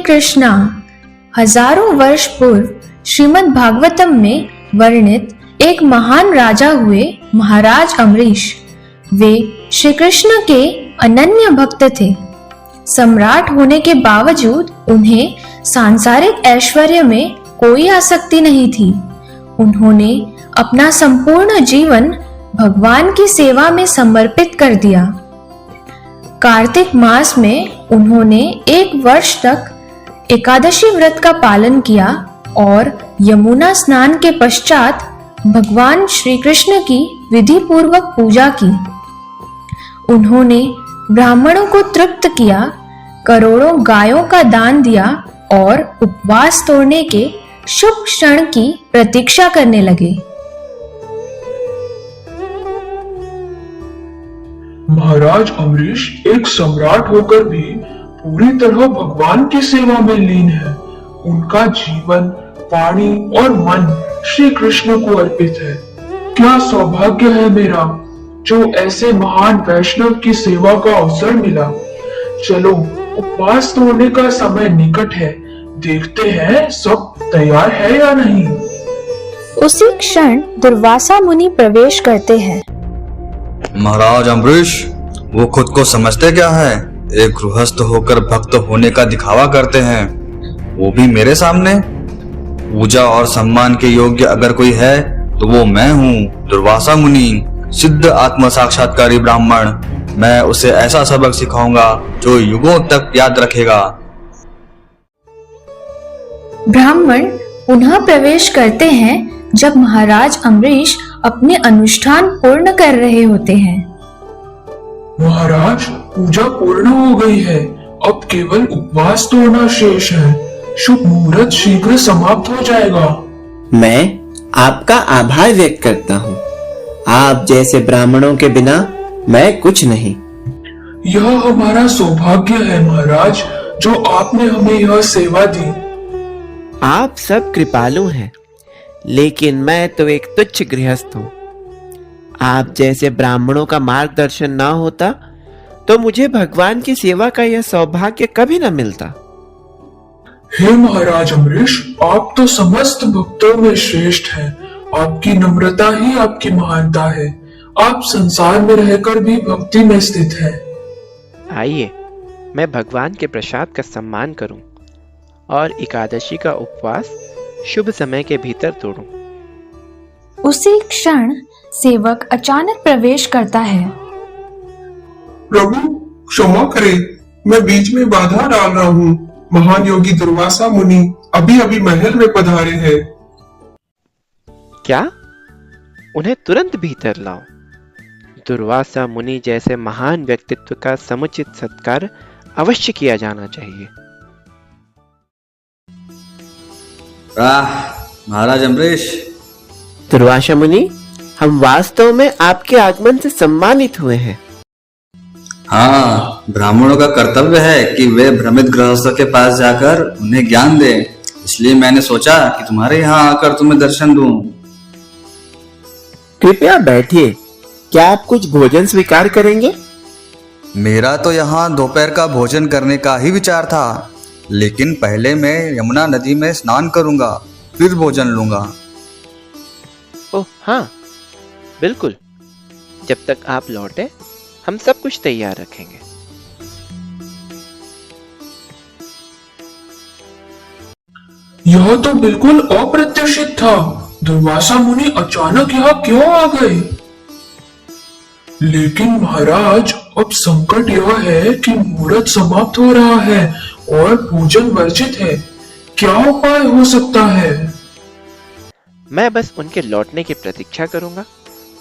कृष्णा। हजारों वर्ष पूर्व श्रीमद् भागवतम में वर्णित एक महान राजा हुए महाराज अम्बरीश। वे श्री कृष्ण के अनन्य भक्त थे। सम्राट होने के बावजूद उन्हें सांसारिक ऐश्वर्य में कोई आसक्ति नहीं थी। उन्होंने अपना संपूर्ण जीवन भगवान की सेवा में समर्पित कर दिया। कार्तिक मास में उन्होंने 1 वर्ष तक एकादशी व्रत का पालन किया और यमुना स्नान के पश्चात भगवान श्री कृष्ण की विधि पूर्वक पूजा की। उन्होंने ब्राह्मणों को तृप्त किया, करोड़ों गायों का दान दिया और उपवास तोड़ने के शुभ क्षण की प्रतीक्षा करने लगे। महाराज अम्बरीश एक सम्राट होकर भी पूरी तरह भगवान की सेवा में लीन है। उनका जीवन, वाणी और मन श्री कृष्ण को अर्पित है। क्या सौभाग्य है मेरा जो ऐसे महान वैष्णव की सेवा का अवसर मिला। चलो, उपवास तोड़ने का समय निकट है। देखते हैं सब तैयार है या नहीं। उसी क्षण दुर्वासा मुनि प्रवेश करते हैं। महाराज अम्बरीश, वो खुद को समझते क्या है? एक गृहस्थ होकर भक्त होने का दिखावा करते हैं, वो भी मेरे सामने। पूजा और सम्मान के योग्य अगर कोई है तो वो मैं हूँ, दुर्वासा मुनि, सिद्ध आत्म साक्षात्कारी ब्राह्मण। मैं उसे ऐसा सबक सिखाऊंगा जो युगों तक याद रखेगा। ब्राह्मण पुनः प्रवेश करते हैं जब महाराज अम्बरीश अपने अनुष्ठान पूर्ण कर रहे होते हैं। महाराज, पूजा पूर्ण हो गई है। अब केवल उपवास तोड़ना शेष है। शुभ मुहूर्त शीघ्र समाप्त हो जाएगा। मैं आपका आभार व्यक्त करता हूँ। आप जैसे ब्राह्मणों के बिना मैं कुछ नहीं। यह हमारा सौभाग्य है महाराज, जो आपने हमें यह सेवा दी। आप सब कृपालु हैं, लेकिन मैं तो एक तुच्छ गृहस्थ हूँ। आप जैसे ब्राह्मणों का मार्गदर्शन ना होता तो मुझे भगवान की सेवा का यह सौभाग्य कभी न मिलता। हे महाराज अम्बरीश, आप तो समस्त भक्तों में श्रेष्ठ हैं। आपकी नम्रता ही आपकी महानता है। आप संसार में रहकर भी भक्ति में स्थित हैं। आइए, मैं भगवान के प्रसाद का सम्मान करूं और एकादशी का उपवास शुभ समय के भीतर तोड़ूं। उसी क्षण सेवक अचानक प्रवेश करता है। प्रभु क्षमा करें, मैं बीच में बाधा डाल रहा हूँ। महान योगी दुर्वासा मुनि अभी अभी महल में पधारे हैं। क्या? उन्हें तुरंत भीतर लाओ। दुर्वासा मुनि जैसे महान व्यक्तित्व का समुचित सत्कार अवश्य किया जाना चाहिए। महाराज अम्बरीश। दुर्वासा मुनि, हम वास्तव में आपके आगमन से सम्मानित हुए हैं। हाँ, ब्राह्मणों का कर्तव्य है कि वे भ्रमित गृहस्थों के पास जाकर उन्हें ज्ञान दें। इसलिए मैंने सोचा कि तुम्हारे यहाँ आकर तुम्हें दर्शन दूं। कृपया बैठिए। क्या आप कुछ भोजन स्वीकार करेंगे? मेरा तो यहाँ दोपहर का भोजन करने का ही विचार था, लेकिन पहले मैं यमुना नदी में स्नान करूंगा, फिर भोजन लूंगा। ओह हाँ, बिल्कुल। जब तक आप लौटे हम सब कुछ तैयार रखेंगे। यह तो बिल्कुल अप्रत्याशित था। दुर्वासा मुनि अचानक यहाँ क्यों आ गए? लेकिन महाराज, अब संकट यह है कि मुहूर्त समाप्त हो रहा है और भोजन वर्जित है। क्या उपाय हो सकता है? मैं बस उनके लौटने की प्रतीक्षा करूंगा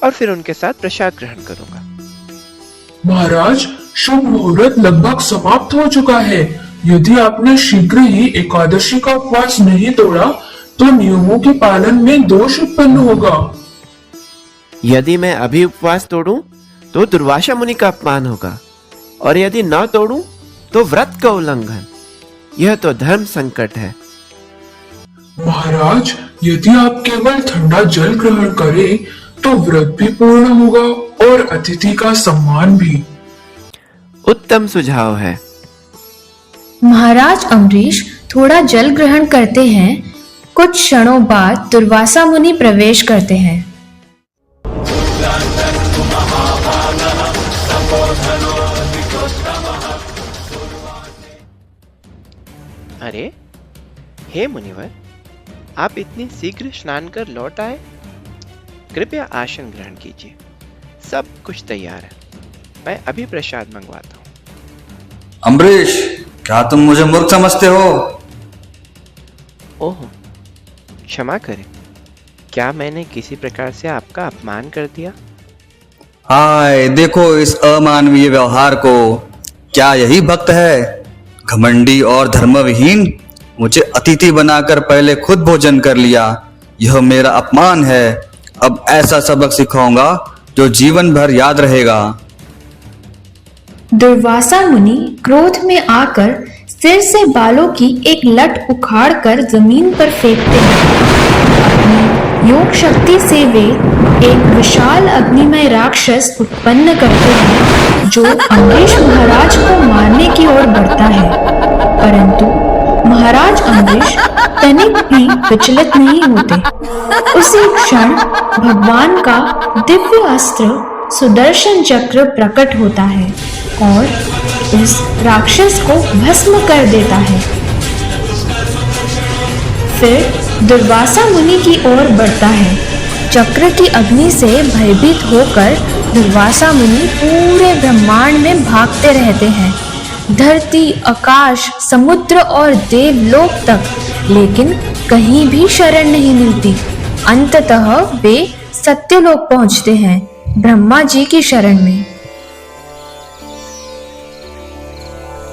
और फिर उनके साथ प्रसाद ग्रहण करूंगा। महाराज, शुभ मुहूर्त लगभग समाप्त हो चुका है। यदि आपने शीघ्र ही एकादशी का उपवास नहीं तोड़ा तो नियमों के पालन में दोष उत्पन्न होगा। यदि मैं अभी उपवास तोड़ूं तो दुर्वासा मुनि का अपमान होगा, और यदि न तोड़ूं तो व्रत का उल्लंघन। यह तो धर्म संकट है। महाराज, यदि आप केवल ठंडा जल ग्रहण करें तो व्रत भी पूर्ण होगा और अतिथि का सम्मान भी। उत्तम सुझाव है। महाराज अम्बरीश थोड़ा जल ग्रहण करते हैं। कुछ क्षणों बाद दुर्वासा मुनि प्रवेश करते हैं। अरे, हे मुनिवर, आप इतनी शीघ्र स्नान कर लौट आए। कृपया आसन ग्रहण कीजिए, सब कुछ तैयार है। मैं अभी प्रसाद मंगवाता हूँ। अम्बरीश, क्या तुम मुझे मूर्ख समझते हो? ओह, क्षमा करें, क्या मैंने किसी प्रकार से आपका अपमान कर दिया? हाय, देखो इस अमानवीय व्यवहार को। क्या यही भक्त है? घमंडी और धर्मविहीन, मुझे अतिथि बनाकर पहले खुद भोजन कर लिया। यह मेरा अपमान है। अब ऐसा सबक सिखाऊंगा जो जीवन भर याद रहेगा। दुर्वासा मुनि क्रोध में आकर सिर से बालों की एक लट उखाड़कर जमीन पर फेंकते हैं। अपनी योग शक्ति से वे एक विशाल अग्निमय राक्षस उत्पन्न करते हैं जो अम्बरीश महाराज को मारने की ओर बढ़ता है। परंतु महाराज अम्बरीश तनिक भी विचलित नहीं होते। उसी क्षण भगवान का दिव्य अस्त्र सुदर्शन चक्र प्रकट होता है और उस राक्षस को भस्म कर देता है। फिर दुर्वासा मुनि की ओर बढ़ता है। चक्र की अग्नि से भयभीत होकर दुर्वासा मुनि पूरे ब्रह्मांड में भागते रहते हैं, धरती, आकाश, समुद्र और देवलोक तक, लेकिन कहीं भी शरण नहीं मिलती। अंततः वे सत्यलोक पहुंचते हैं, ब्रह्मा जी की शरण में।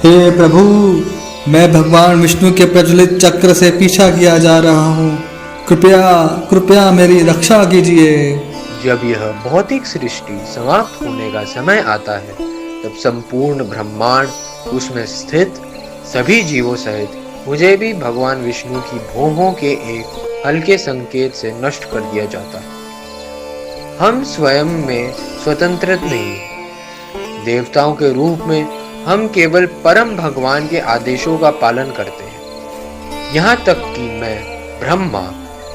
हे प्रभु, मैं भगवान विष्णु के प्रज्वलित चक्र से पीछा किया जा रहा हूँ। कृपया कृपया मेरी रक्षा कीजिए। जब यह भौतिक सृष्टि समाप्त होने का समय आता है, तब संपूर्ण ब्रह्मांड, उसमें स्थित सभी जीवों सहित मुझे भी भगवान विष्णु की भौहों के एक हल्के संकेत से नष्ट कर दिया जाता है। हम स्वयं में स्वतंत्र नहीं, देवताओं के रूप में हम केवल परम भगवान के आदेशों का पालन करते हैं। यहाँ तक कि मैं ब्रह्मा,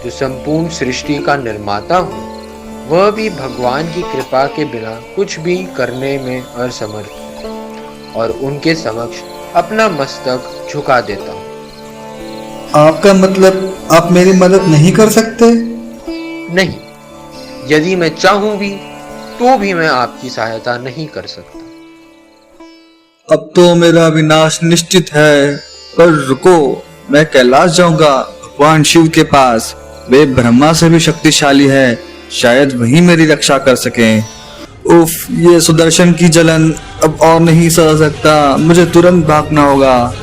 जो संपूर्ण सृष्टि का निर्माता हूँ, वह भी भगवान की कृपा के बिना कुछ भी करने में असमर्थ हूँ और उनके समक्ष अपना मस्तक झुका देता हूँ। आपका मतलब आप मेरी मदद नहीं कर सकते? नहीं, यदि मैं चाहूं भी तो भी मैं आपकी सहायता नहीं कर सकता। अब तो मेरा विनाश निश्चित है। पर रुको, मैं कैलाश जाऊंगा, भगवान शिव के पास। वे ब्रह्मा से भी शक्तिशाली है, शायद वही मेरी रक्षा कर सकें। उफ, ये सुदर्शन की जलन अब और नहीं सह सकता। मुझे तुरंत भागना होगा।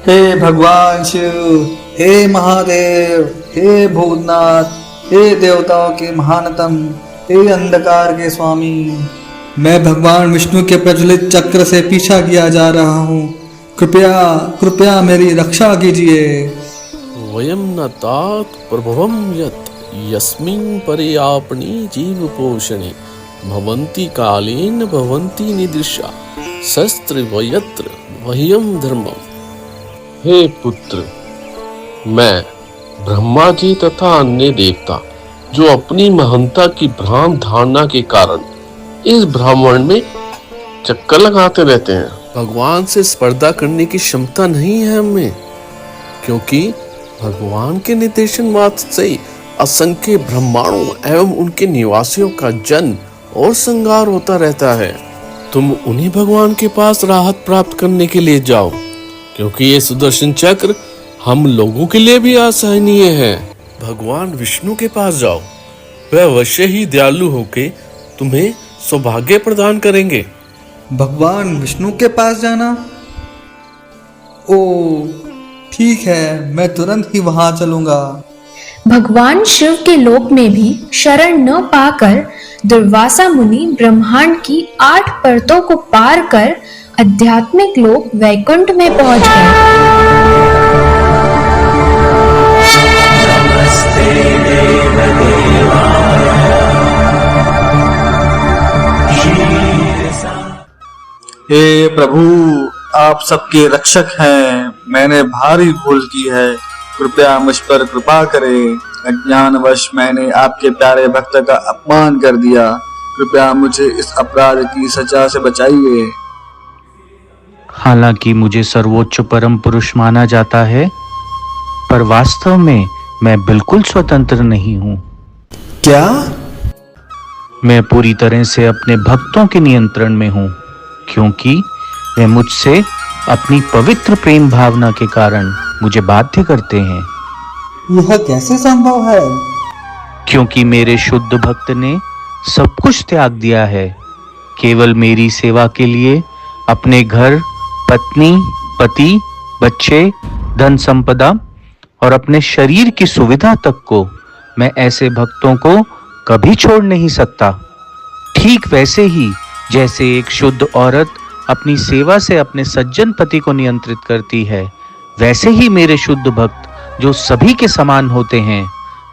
हे भगवान शिव, हे महादेव, हे भूतनाथ, हे देवताओं के महानतम, हे अंधकार के स्वामी, मैं भगवान विष्णु के प्रज्वलित चक्र से पीछा किया जा रहा हूँ। कृपया कृपया मेरी रक्षा कीजिए। वयम न तात प्रभवम यत् यस्मिन् पर्यापणी जीव पोषणे भवन्ति कालेन भवन्ति निदृशा शस्त्र वयत्र वह्यम धर्मम। हे पुत्र, मैं ब्रह्मा जी तथा अन्य देवता जो अपनी महंता की भ्रांत धारणा के कारण इस ब्राह्मण में चक्कर लगाते रहते हैं। भगवान से स्पर्धा करने की क्षमता नहीं है हमें, क्योंकि भगवान के निर्देशन मात्र से असंख्य ब्रह्मांडों एवं उनके निवासियों का जन्म और संहार होता रहता है। तुम उन्हीं भगवान के पास राहत प्राप्त करने के लिए जाओ, क्योंकि ये सुदर्शन चक्र हम लोगों के लिए भी असहनीय है। भगवान विष्णु के पास जाओ, वह अवश्य ही दयालु होके तुम्हें सौभाग्य प्रदान करेंगे। भगवान विष्णु के पास जाना? ओ ठीक है, मैं तुरंत ही वहां चलूंगा। भगवान शिव के लोक में भी शरण न पाकर दुर्वासा मुनि ब्रह्मांड की 8 परतों को पार कर आध्यात्मिक लोक वैकुंठ में पहुंच गए। हे प्रभु, आप सबके रक्षक हैं। मैंने भारी भूल की है, कृपया मुझ पर कृपा करें। अज्ञानवश मैंने आपके प्यारे भक्त का अपमान कर दिया। कृपया मुझे इस अपराध की सजा से बचाइए। हालांकि मुझे सर्वोच्च परम पुरुष माना जाता है, पर वास्तव में मैं बिल्कुल स्वतंत्र नहीं हूँ। क्या? मैं पूरी तरह से अपने भक्तों के नियंत्रण में हूँ, क्योंकि वे मुझसे अपनी पवित्र प्रेम भावना के कारण मुझे बाध्य करते हैं। यह कैसे संभव है? क्योंकि मेरे शुद्ध भक्त ने सब कुछ त्याग दिया है, केवल मेरी सेवा के लिए अपने घर, पत्नी, पति, बच्चे, धन संपदा और अपने शरीर की सुविधा तक को मैं ऐसे भक्तों को कभी छोड़ नहीं सकता। ठीक वैसे ही जैसे एक शुद्ध औरत अपनी सेवा से अपने सज्जन पति को नियंत्रित करती है, वैसे ही मेरे शुद्ध भक्त जो सभी के समान होते हैं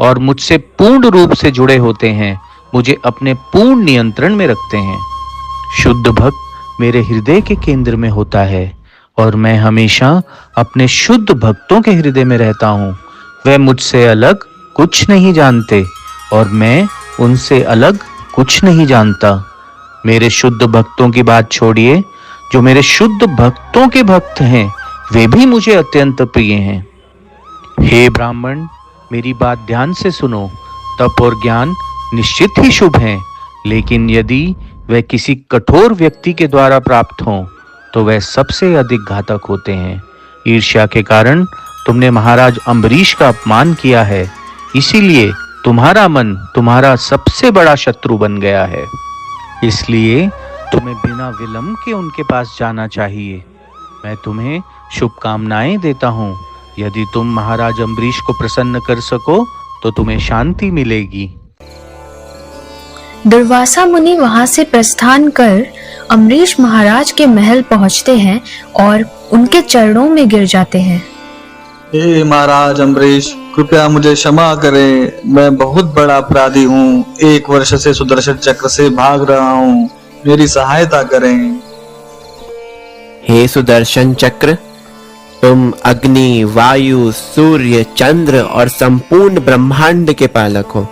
और मुझसे पूर्ण रूप से जुड़े होते हैं, मुझे अपने पूर्ण नियंत्रण में रखते हैं। शुद्ध भक्त मेरे हृदय के केंद्र में होता है और मैं हमेशा अपने शुद्ध भक्तों के हृदय में रहता हूँ। वे मुझसे अलग कुछ नहीं जानते और मैं उनसे अलग कुछ नहीं जानता। मेरे शुद्ध भक्तों की बात छोड़िए, जो मेरे शुद्ध भक्तों के भक्त हैं वे भी मुझे अत्यंत प्रिय हैं। हे ब्राह्मण, मेरी बात ध्यान से सुनो। तप और ज्ञान निश्चित ही शुभ हैं, लेकिन यदि वह किसी कठोर व्यक्ति के द्वारा प्राप्त हों तो वह सबसे अधिक घातक होते हैं। ईर्ष्या के कारण तुमने महाराज अम्बरीश का अपमान किया है, इसीलिए तुम्हारा मन तुम्हारा सबसे बड़ा शत्रु बन गया है। इसलिए तुम्हें बिना विलंब के उनके पास जाना चाहिए। मैं तुम्हें शुभकामनाएं देता हूँ। यदि तुम महाराज अम्बरीश को प्रसन्न कर सको तो तुम्हें शांति मिलेगी। दुर्वासा मुनि वहां से प्रस्थान कर अम्बरीश महाराज के महल पहुंचते हैं और उनके चरणों में गिर जाते हैं। हे महाराज अम्बरीश, कृपया मुझे क्षमा करें। मैं बहुत बड़ा अपराधी हूँ। 1 वर्ष से सुदर्शन चक्र से भाग रहा हूँ। मेरी सहायता करें। हे सुदर्शन चक्र, तुम अग्नि, वायु, सूर्य, चंद्र और संपूर्ण ब्रह्मांड के पालक हो।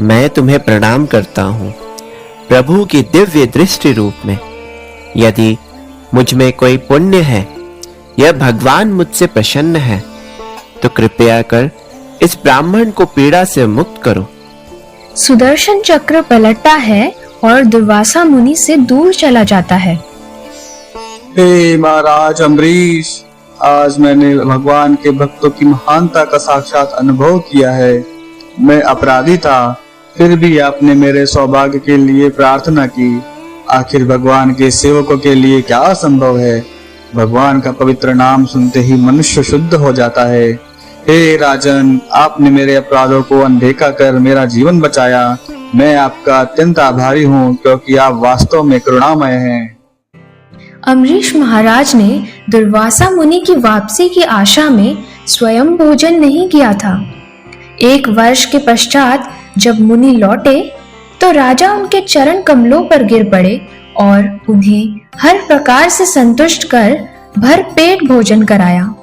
मैं तुम्हें प्रणाम करता हूँ प्रभु की दिव्य दृष्टि रूप में। यदि मुझ में कोई पुण्य है या भगवान मुझसे प्रसन्न है तो कृपया कर इस ब्राह्मण को पीड़ा से मुक्त करो। सुदर्शन चक्र पलटता है और दुर्वासा मुनि से दूर चला जाता है। हे महाराज अम्बरीश, आज मैंने भगवान के भक्तों की महानता का साक्षात अनुभव किया है। मैं अपराधी था, फिर भी आपने मेरे सौभाग्य के लिए प्रार्थना की। आखिर भगवान के सेवकों के लिए क्या असंभव है। भगवान का पवित्र नाम सुनते ही मनुष्य शुद्ध हो जाता है। हे राजन, आपने मेरे अपराधों को अनदेखा कर मेरा जीवन बचाया। मैं आपका अत्यंत आभारी हूँ, क्योंकि आप वास्तव में करुणामय हैं। अम्बरीश महाराज ने दुर्वासा मुनि की वापसी की आशा में स्वयं भोजन नहीं किया था। 1 वर्ष के पश्चात जब मुनि लौटे तो राजा उनके चरण कमलों पर गिर पड़े और उन्हें हर प्रकार से संतुष्ट कर भर पेट भोजन कराया।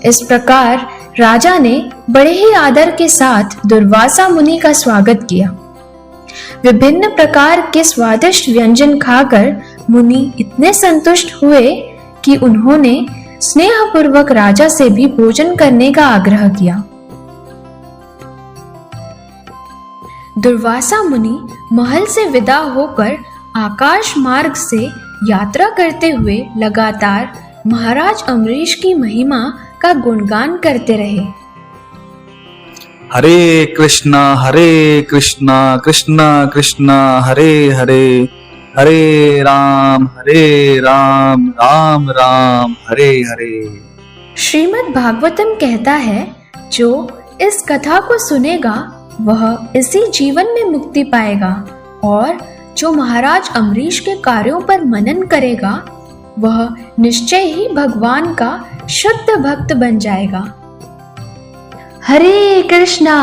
इस प्रकार राजा ने बड़े ही आदर के साथ दुर्वासा मुनि का स्वागत किया। विभिन्न प्रकार के स्वादिष्ट व्यंजन खाकर मुनि इतने संतुष्ट हुए कि उन्होंने स्नेहपूर्वक राजा से भी भोजन करने का आग्रह किया। दुर्वासा मुनि महल से विदा होकर आकाश मार्ग से यात्रा करते हुए लगातार महाराज अम्बरीश की महिमा का गुणगान करते रहे। हरे कृष्णा कृष्णा कृष्णा हरे हरे, हरे राम राम राम हरे हरे। श्रीमद् भागवतम कहता है, जो इस कथा को सुनेगा वह इसी जीवन में मुक्ति पाएगा और जो महाराज अम्बरीश के कार्यों पर मनन करेगा वह निश्चय ही भगवान का शुद्ध भक्त बन जाएगा। हरे कृष्णा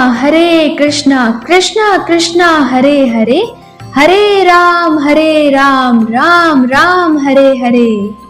कृष्णा कृष्णा हरे हरे, हरे राम राम राम हरे हरे।